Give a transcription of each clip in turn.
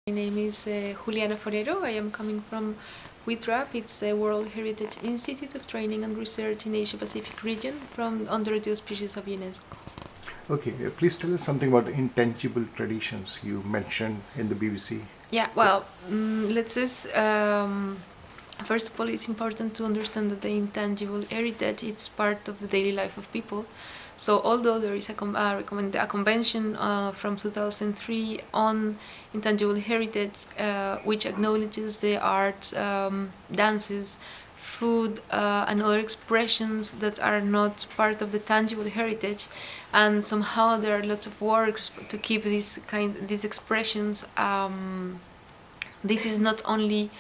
My name is Juliana Ferroro. I am coming from WITRAP. It's the World Heritage Institute of Training and Research in Asia-Pacific region under the auspices of UNESCO. Okay, please tell us something about intangible traditions you mentioned in the BBC. Yeah, well, let's just, first of all, it's important to understand that the intangible heritage is part of the daily life of people. So although there is a convention from 2003 on intangible heritage, which acknowledges the arts, dances, food, and other expressions that are not part of the tangible heritage, and somehow there are lots of works to keep these expressions. This is not only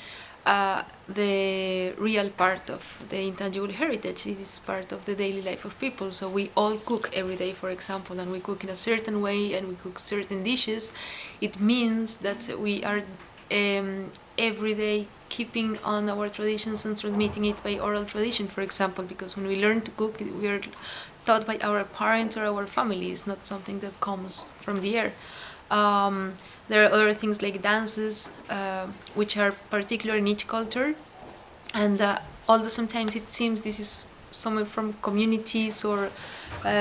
the real part of the intangible heritage, it is part of the daily life of people. So we all cook every day, for example, and we cook in a certain way and we cook certain dishes. It means that we are every day keeping on our traditions and transmitting it by oral tradition, for example, because when we learn to cook, we are taught by our parents or our family. It's not something that comes from the air. There are other things like dances, which are particular in each culture, and although sometimes it seems this is somewhere from communities or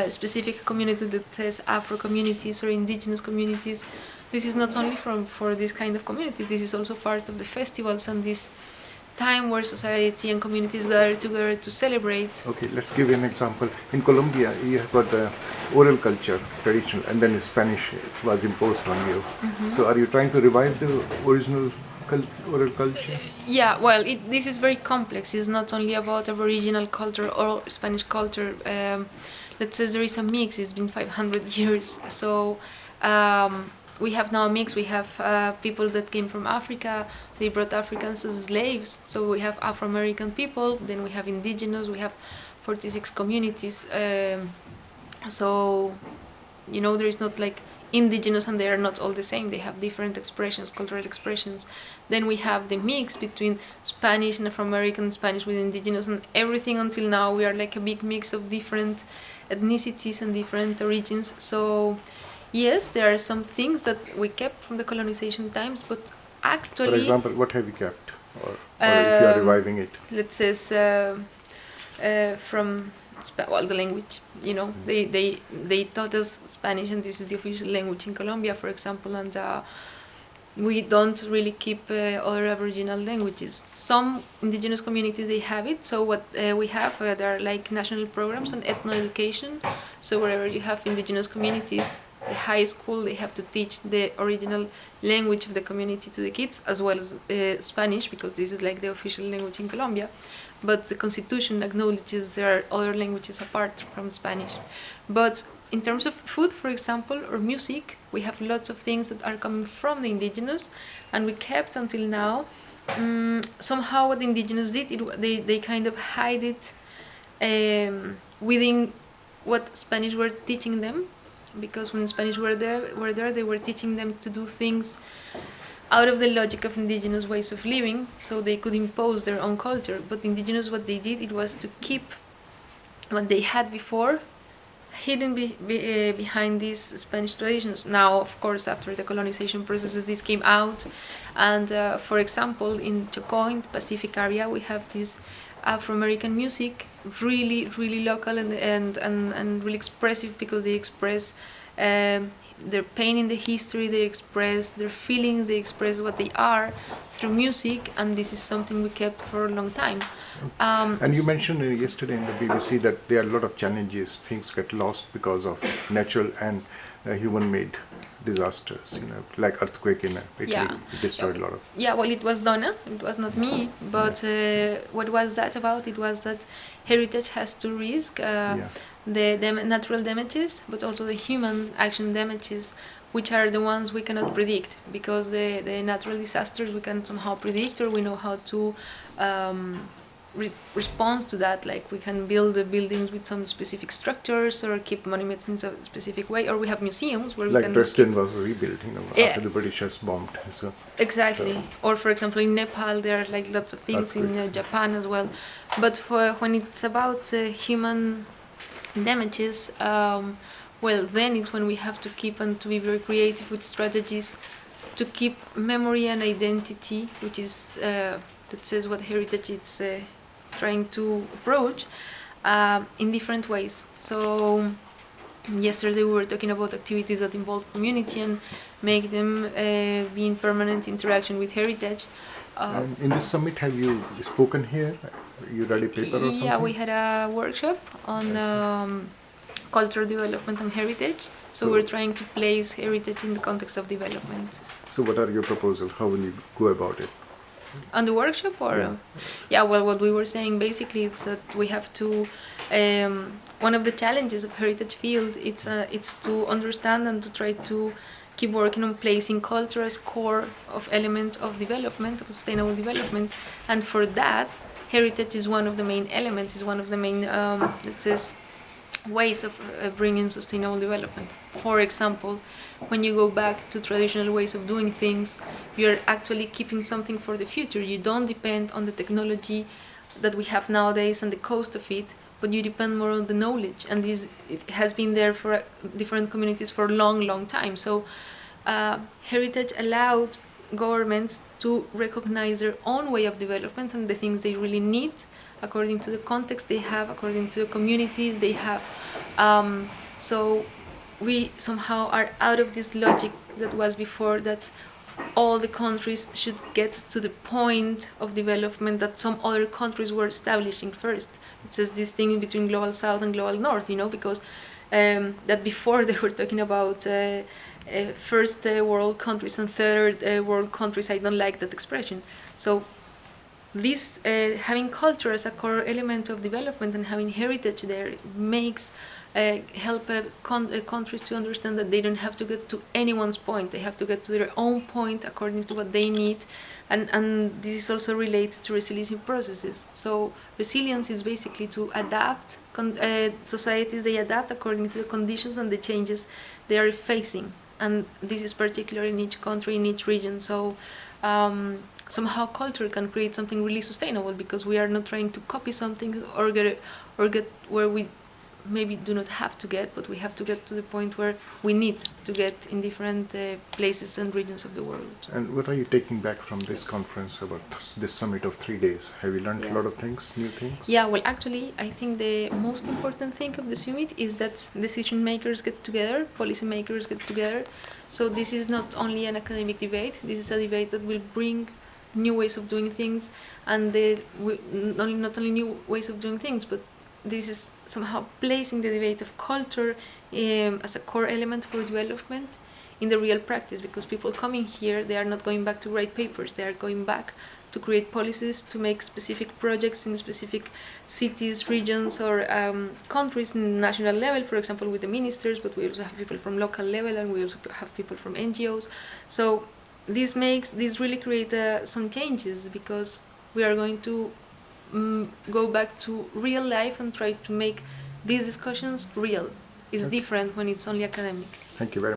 specific communities that says Afro communities or indigenous communities, this is not only for this kind of communities, this is also part of the festivals and this time where society and communities gather together to celebrate. Okay, let's give you an example. In Colombia, you have got the oral culture, traditional, and then Spanish was imposed on you. So are you trying to revive the original oral culture? Yeah, well, this is very complex. It's not only about Aboriginal culture or Spanish culture. Let's say there is a mix. It's been 500 years. So we have now a mix. We have people that came from Africa. They brought Africans as slaves. So we have Afro-American people. Then we have indigenous. We have 46 communities. So, you know, there is not like indigenous and they are not all the same. They have different expressions, cultural expressions. Then we have the mix between Spanish and Afro-American, Spanish with indigenous, and everything until now we are like a big mix of different ethnicities and different origins. So yes, there are some things that we kept from the colonization times, but actually... For example, what have you kept? Or if you are reviving it? Let's say from... Well, the language, you know, they taught us Spanish, and this is the official language in Colombia, for example, and we don't really keep other Aboriginal languages. Some indigenous communities, they have it. So what we have, there are like national programs on ethno-education. So wherever you have indigenous communities, the high school, they have to teach the original language of the community to the kids, as well as Spanish, because this is like the official language in Colombia. But the constitution acknowledges there are other languages apart from Spanish. But in terms of food, for example, or music, we have lots of things that are coming from the indigenous, and we kept until now. Somehow what the indigenous did, they kind of hide it within what Spanish were teaching them, because when Spanish were there, they were teaching them to do things out of the logic of indigenous ways of living, so they could impose their own culture. But indigenous, what they did, it was to keep what they had before hidden behind these Spanish traditions. Now, of course, after the colonization processes, this came out, and for example, in Chocó, in the Pacific area, we have this Afro-American music, really, really local and really expressive, because they express their pain in the history, they express their feelings, they express what they are through music, and this is something we kept for a long time. And you mentioned yesterday in the BBC that there are a lot of challenges, things get lost because of natural and human-made disasters, you know, like earthquake in Italy. Yeah. It destroyed a lot of... Yeah, well, it was Donna, it was not me, but what was that about? It was that heritage has to risk the natural damages, but also the human action damages, which are the ones we cannot predict, because the natural disasters we can somehow predict, or we know how to respond to that. Like we can build the buildings with some specific structures, or keep monuments in a specific way, or we have museums where we can... Like Dresden was rebuilt, you know, after the Britishers bombed. So, exactly. Or for example, in Nepal, there are like lots of things, in Japan as well. But when it's about human damages, well, then it's when we have to keep and to be very creative with strategies to keep memory and identity, which is that says what heritage it's trying to approach in different ways. So yesterday we were talking about activities that involve community and make them be in permanent interaction with heritage. And in this summit, have you spoken here? You read a paper or something? Yeah, we had a workshop on cultural development and heritage. So we're trying to place heritage in the context of development. So what are your proposals? How will you go about it? On the workshop, or yeah, well, what we were saying basically is that we have to. One of the challenges of heritage field it's to understand and to try to keep working on placing culture as core of element of development, of sustainable development, and for that, heritage is one of the main elements, is one of the main ways of bringing sustainable development. For example, when you go back to traditional ways of doing things, you're actually keeping something for the future. You don't depend on the technology that we have nowadays and the cost of it, but you depend more on the knowledge, and it has been there for different communities for a long time. So heritage allowed governments to recognize their own way of development and the things they really need according to the context they have, according to the communities they have. So we somehow are out of this logic that was before, that all the countries should get to the point of development that some other countries were establishing first. It says this thing between global south and global north, because that before they were talking about first world countries and third world countries. I don't like that expression. So this having culture as a core element of development and having heritage there makes help countries to understand that they don't have to get to anyone's point. They have to get to their own point according to what they need, and this is also related to resilience processes. So resilience is basically to adapt. Societies, they adapt according to the conditions and the changes they are facing, and this is particular in each country, in each region. So somehow culture can create something really sustainable, because we are not trying to copy something or get where we maybe do not have to get, but we have to get to the point where we need to get in different places and regions of the world. And what are you taking back from this conference, about this summit of 3 days? Have you learned a lot of things, new things? Yeah, well, actually, I think the most important thing of the summit is that decision makers get together, policy makers get together. So this is not only an academic debate, this is a debate that will bring new ways of doing things, and not only new ways of doing things, but this is somehow placing the debate of culture as a core element for development in the real practice, because people coming here, they are not going back to write papers, they are going back to create policies, to make specific projects in specific cities, regions, or countries in national level, for example, with the ministers, but we also have people from local level, and we also have people from NGOs. So this really create some changes, because we are going to go back to real life and try to make these discussions real. It's different when it's only academic. Thank you very much.